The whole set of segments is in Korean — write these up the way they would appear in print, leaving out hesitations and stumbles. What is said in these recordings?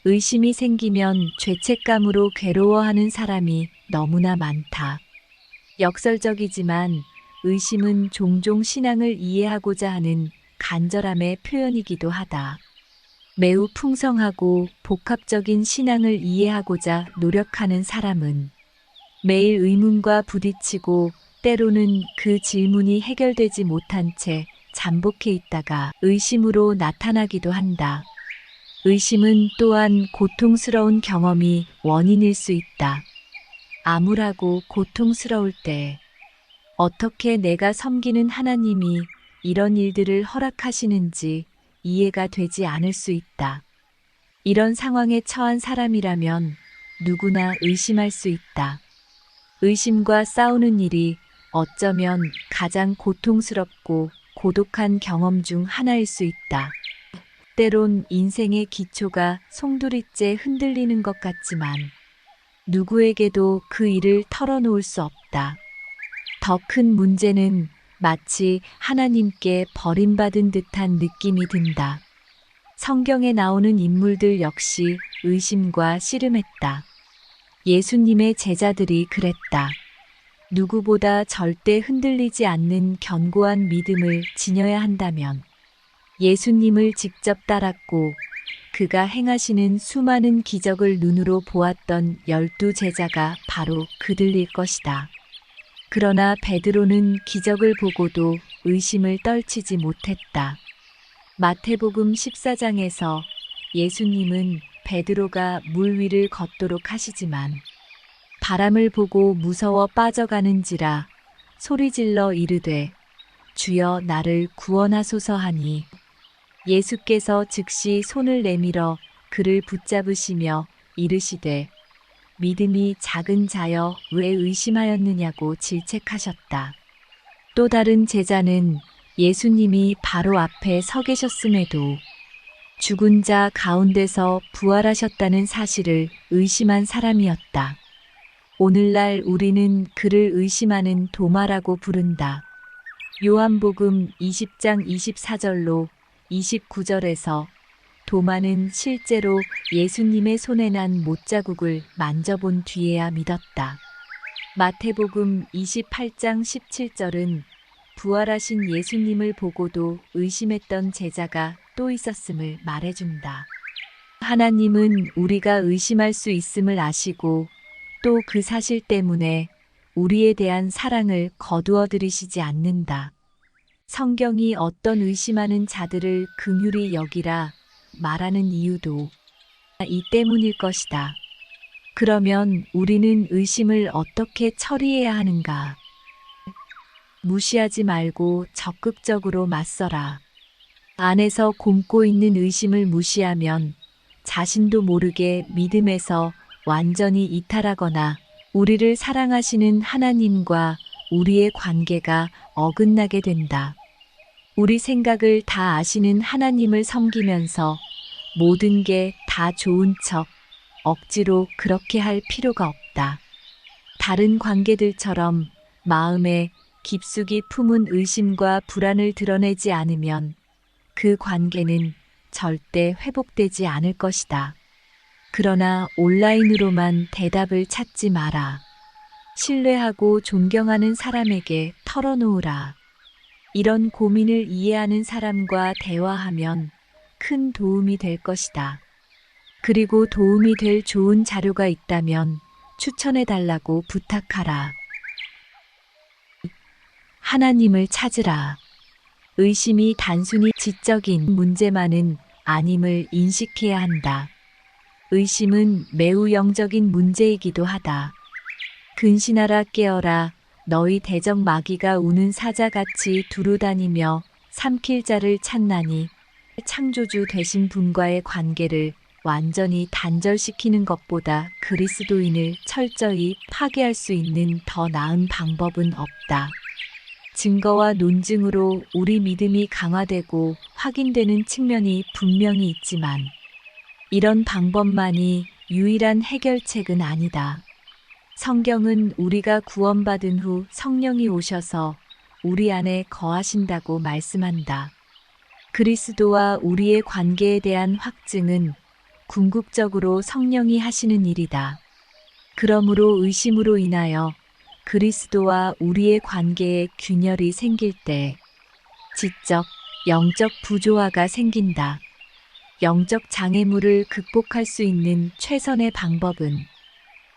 의심이 생기면 죄책감으로 괴로워하는 사람이 너무나 많다. 역설적이지만 의심은 종종 신앙을 이해하고자 하는 간절함의 표현이기도 하다. 매우 풍성하고 복합적인 신앙을 이해하고자 노력하는 사람은 매일 의문과 부딪히고 때로는 그 질문이 해결되지 못한 채 잠복해 있다가 의심으로 나타나기도 한다. 의심은 또한 고통스러운 경험이 원인일 수 있다. 암울하고 고통스러울 때 어떻게 내가 섬기는 하나님이 이런 일들을 허락하시는지 이해가 되지 않을 수 있다. 이런 상황에 처한 사람이라면 누구나 의심할 수 있다. 의심과 싸우는 일이 어쩌면 가장 고통스럽고 고독한 경험 중 하나일 수 있다. 때론 인생의 기초가 송두리째 흔들리는 것 같지만 누구에게도 그 일을 털어놓을 수 없다. 더 큰 문제는 마치 하나님께 버림받은 듯한 느낌이 든다. 성경에 나오는 인물들 역시 의심과 씨름했다. 예수님의 제자들이 그랬다. 누구보다 절대 흔들리지 않는 견고한 믿음을 지녀야 한다면 예수님을 직접 따랐고 그가 행하시는 수많은 기적을 눈으로 보았던 12 제자가 바로 그들일 것이다. 그러나 베드로는 기적을 보고도 의심을 떨치지 못했다. 마태복음 14장에서 예수님은 베드로가 물 위를 걷도록 하시지만 바람을 보고 무서워 빠져가는지라 소리질러 이르되 주여 나를 구원하소서 하니 예수께서 즉시 손을 내밀어 그를 붙잡으시며 이르시되 믿음이 작은 자여 왜 의심하였느냐고 질책하셨다. 또 다른 제자는 예수님이 바로 앞에 서 계셨음에도 죽은 자 가운데서 부활하셨다는 사실을 의심한 사람이었다. 오늘날 우리는 그를 의심하는 도마라고 부른다. 요한복음 20장 24절로 29절에서 도마는 실제로 예수님의 손에 난 못자국을 만져본 뒤에야 믿었다. 마태복음 28장 17절은 부활하신 예수님을 보고도 의심했던 제자가 또 있었음을 말해준다. 하나님은 우리가 의심할 수 있음을 아시고 또 그 사실 때문에 우리에 대한 사랑을 거두어 들이시지 않는다. 성경이 어떤 의심하는 자들을 긍휼히 여기라 말하는 이유도 이 때문일 것이다. 그러면 우리는 의심을 어떻게 처리해야 하는가? 무시하지 말고 적극적으로 맞서라. 안에서 곪고 있는 의심을 무시하면 자신도 모르게 믿음에서 완전히 이탈하거나 우리를 사랑하시는 하나님과 우리의 관계가 어긋나게 된다. 우리 생각을 다 아시는 하나님을 섬기면서 모든 게 다 좋은 척 억지로 그렇게 할 필요가 없다. 다른 관계들처럼 마음에 깊숙이 품은 의심과 불안을 드러내지 않으면 그 관계는 절대 회복되지 않을 것이다. 그러나 온라인으로만 대답을 찾지 마라. 신뢰하고 존경하는 사람에게 털어놓으라. 이런 고민을 이해하는 사람과 대화하면 큰 도움이 될 것이다. 그리고 도움이 될 좋은 자료가 있다면 추천해달라고 부탁하라. 하나님을 찾으라. 의심이 단순히 지적인 문제만은 아님을 인식해야 한다. 의심은 매우 영적인 문제이기도 하다. 근신하라 깨어라. 너희 대적 마귀가 우는 사자같이 두루다니며 삼킬 자를 찾나니 창조주 되신 분과의 관계를 완전히 단절시키는 것보다 그리스도인을 철저히 파괴할 수 있는 더 나은 방법은 없다. 증거와 논증으로 우리 믿음이 강화되고 확인되는 측면이 분명히 있지만 이런 방법만이 유일한 해결책은 아니다. 성경은 우리가 구원받은 후 성령이 오셔서 우리 안에 거하신다고 말씀한다. 그리스도와 우리의 관계에 대한 확증은 궁극적으로 성령이 하시는 일이다. 그러므로 의심으로 인하여 그리스도와 우리의 관계에 균열이 생길 때 지적, 영적 부조화가 생긴다. 영적 장애물을 극복할 수 있는 최선의 방법은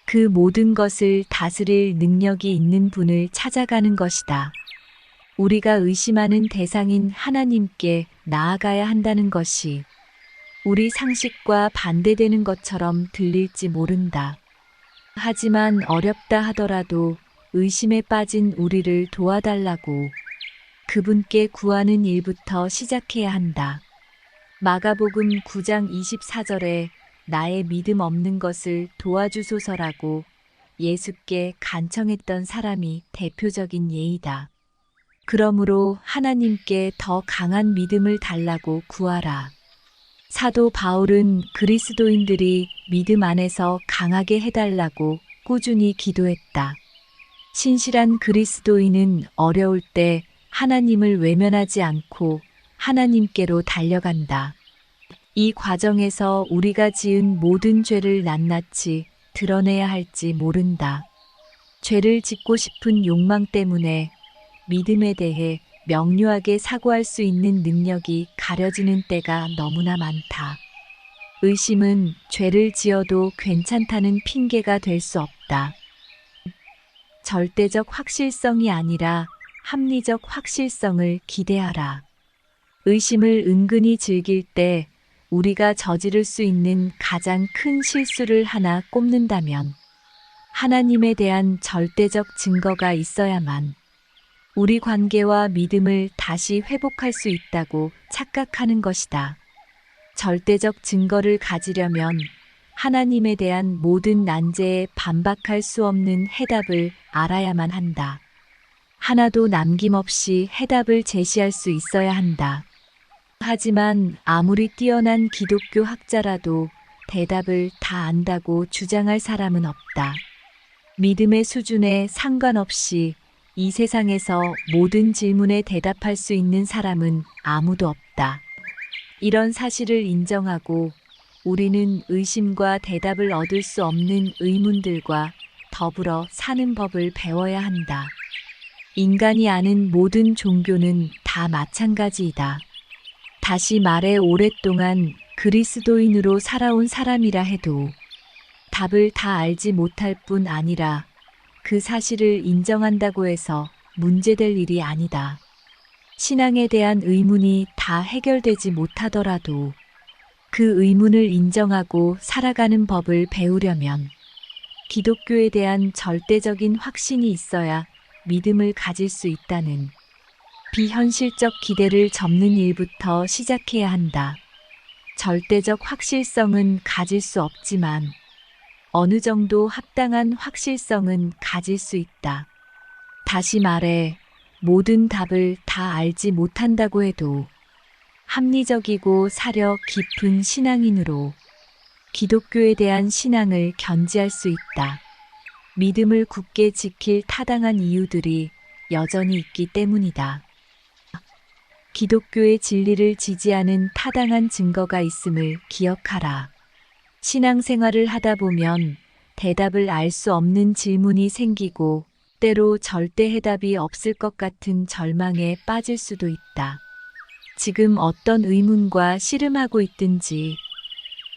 그 모든 것을 다스릴 능력이 있는 분을 찾아가는 것이다. 우리가 의심하는 대상인 하나님께 나아가야 한다는 것이 우리 상식과 반대되는 것처럼 들릴지 모른다. 하지만 어렵다 하더라도 의심에 빠진 우리를 도와달라고 그분께 구하는 일부터 시작해야 한다. 마가복음 9장 24절에 나의 믿음 없는 것을 도와주소서라고 예수께 간청했던 사람이 대표적인 예이다. 그러므로 하나님께 더 강한 믿음을 달라고 구하라. 사도 바울은 그리스도인들이 믿음 안에서 강하게 해달라고 꾸준히 기도했다. 신실한 그리스도인은 어려울 때 하나님을 외면하지 않고 하나님께로 달려간다. 이 과정에서 우리가 지은 모든 죄를 낱낱이 드러내야 할지 모른다. 죄를 짓고 싶은 욕망 때문에 믿음에 대해 명료하게 사고할 수 있는 능력이 가려지는 때가 너무나 많다. 의심은 죄를 지어도 괜찮다는 핑계가 될 수 없다. 절대적 확실성이 아니라 합리적 확실성을 기대하라. 의심을 은근히 즐길 때 우리가 저지를 수 있는 가장 큰 실수를 하나 꼽는다면 하나님에 대한 절대적 증거가 있어야만 우리 관계와 믿음을 다시 회복할 수 있다고 착각하는 것이다. 절대적 증거를 가지려면 하나님에 대한 모든 난제에 반박할 수 없는 해답을 알아야만 한다. 하나도 남김없이 해답을 제시할 수 있어야 한다. 하지만 아무리 뛰어난 기독교 학자라도 대답을 다 안다고 주장할 사람은 없다. 믿음의 수준에 상관없이 이 세상에서 모든 질문에 대답할 수 있는 사람은 아무도 없다. 이런 사실을 인정하고 우리는 의심과 대답을 얻을 수 없는 의문들과 더불어 사는 법을 배워야 한다. 인간이 아는 모든 종교는 다 마찬가지이다. 다시 말해 오랫동안 그리스도인으로 살아온 사람이라 해도 답을 다 알지 못할 뿐 아니라 그 사실을 인정한다고 해서 문제될 일이 아니다. 신앙에 대한 의문이 다 해결되지 못하더라도 그 의문을 인정하고 살아가는 법을 배우려면 기독교에 대한 절대적인 확신이 있어야 믿음을 가질 수 있다는 비현실적 기대를 접는 일부터 시작해야 한다. 절대적 확실성은 가질 수 없지만 어느 정도 합당한 확실성은 가질 수 있다. 다시 말해 모든 답을 다 알지 못한다고 해도 합리적이고 사려 깊은 신앙인으로 기독교에 대한 신앙을 견지할 수 있다. 믿음을 굳게 지킬 타당한 이유들이 여전히 있기 때문이다. 기독교의 진리를 지지하는 타당한 증거가 있음을 기억하라. 신앙생활을 하다 보면 대답을 알 수 없는 질문이 생기고 때로 절대 해답이 없을 것 같은 절망에 빠질 수도 있다. 지금 어떤 의문과 씨름하고 있든지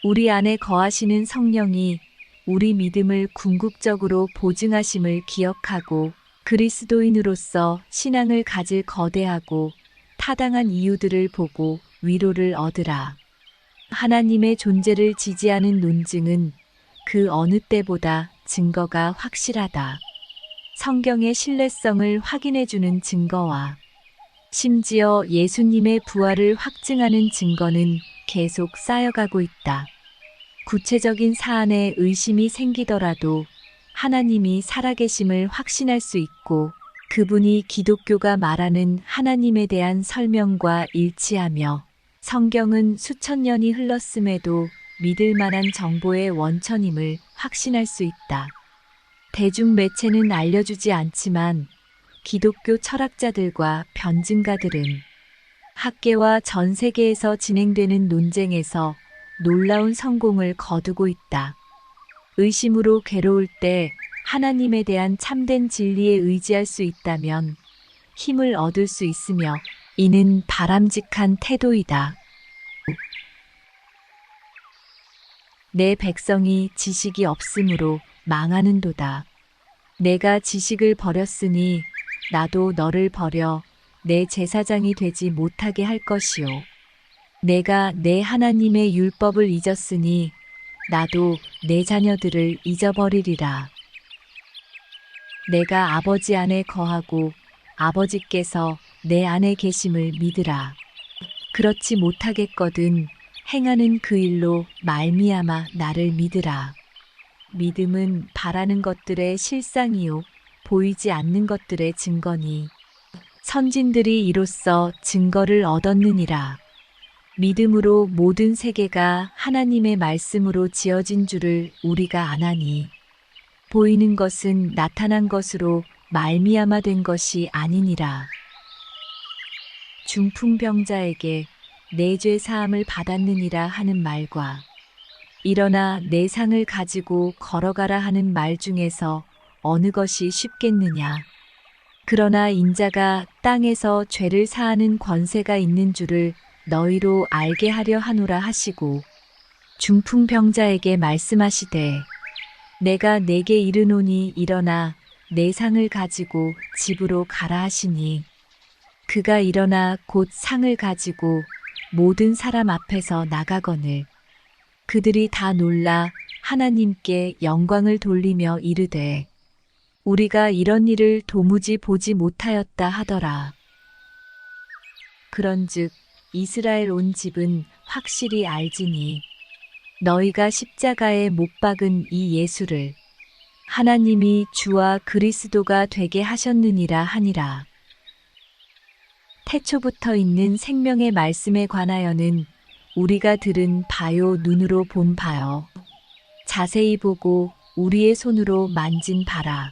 우리 안에 거하시는 성령이 우리 믿음을 궁극적으로 보증하심을 기억하고 그리스도인으로서 신앙을 가질 거대하고 타당한 이유들을 보고 위로를 얻으라. 하나님의 존재를 지지하는 논증은 그 어느 때보다 증거가 확실하다. 성경의 신뢰성을 확인해주는 증거와 심지어 예수님의 부활을 확증하는 증거는 계속 쌓여가고 있다. 구체적인 사안에 의심이 생기더라도 하나님이 살아계심을 확신할 수 있고 그분이 기독교가 말하는 하나님에 대한 설명과 일치하며 성경은 수천 년이 흘렀음에도 믿을 만한 정보의 원천임을 확신할 수 있다. 대중 매체는 알려주지 않지만 기독교 철학자들과 변증가들은 학계와 전 세계에서 진행되는 논쟁에서 놀라운 성공을 거두고 있다. 의심으로 괴로울 때 하나님에 대한 참된 진리에 의지할 수 있다면 힘을 얻을 수 있으며 이는 바람직한 태도이다. 내 백성이 지식이 없으므로 망하는도다. 내가 지식을 버렸으니 나도 너를 버려 내 제사장이 되지 못하게 할 것이요. 내가 내 하나님의 율법을 잊었으니 나도 내 자녀들을 잊어버리리라. 내가 아버지 안에 거하고 아버지께서 내 안에 계심을 믿으라. 그렇지 못하겠거든 행하는 그 일로 말미암아 나를 믿으라. 믿음은 바라는 것들의 실상이요 보이지 않는 것들의 증거니 선진들이 이로써 증거를 얻었느니라. 믿음으로 모든 세계가 하나님의 말씀으로 지어진 줄을 우리가 아나니 보이는 것은 나타난 것으로 말미암아 된 것이 아니니라. 중풍병자에게 내 죄 사함을 받았느니라 하는 말과 일어나 내 상을 가지고 걸어가라 하는 말 중에서 어느 것이 쉽겠느냐. 그러나 인자가 땅에서 죄를 사하는 권세가 있는 줄을 너희로 알게 하려 하노라 하시고 중풍병자에게 말씀하시되 내가 내게 이르노니 일어나 내 상을 가지고 집으로 가라 하시니 그가 일어나 곧 상을 가지고 모든 사람 앞에서 나가거늘 그들이 다 놀라 하나님께 영광을 돌리며 이르되 우리가 이런 일을 도무지 보지 못하였다 하더라. 그런즉 이스라엘 온 집은 확실히 알지니 너희가 십자가에 못 박은 이 예수를 하나님이 주와 그리스도가 되게 하셨느니라 하니라. 태초부터 있는 생명의 말씀에 관하여는 우리가 들은 바요 눈으로 본 바요 자세히 보고 우리의 손으로 만진 바라.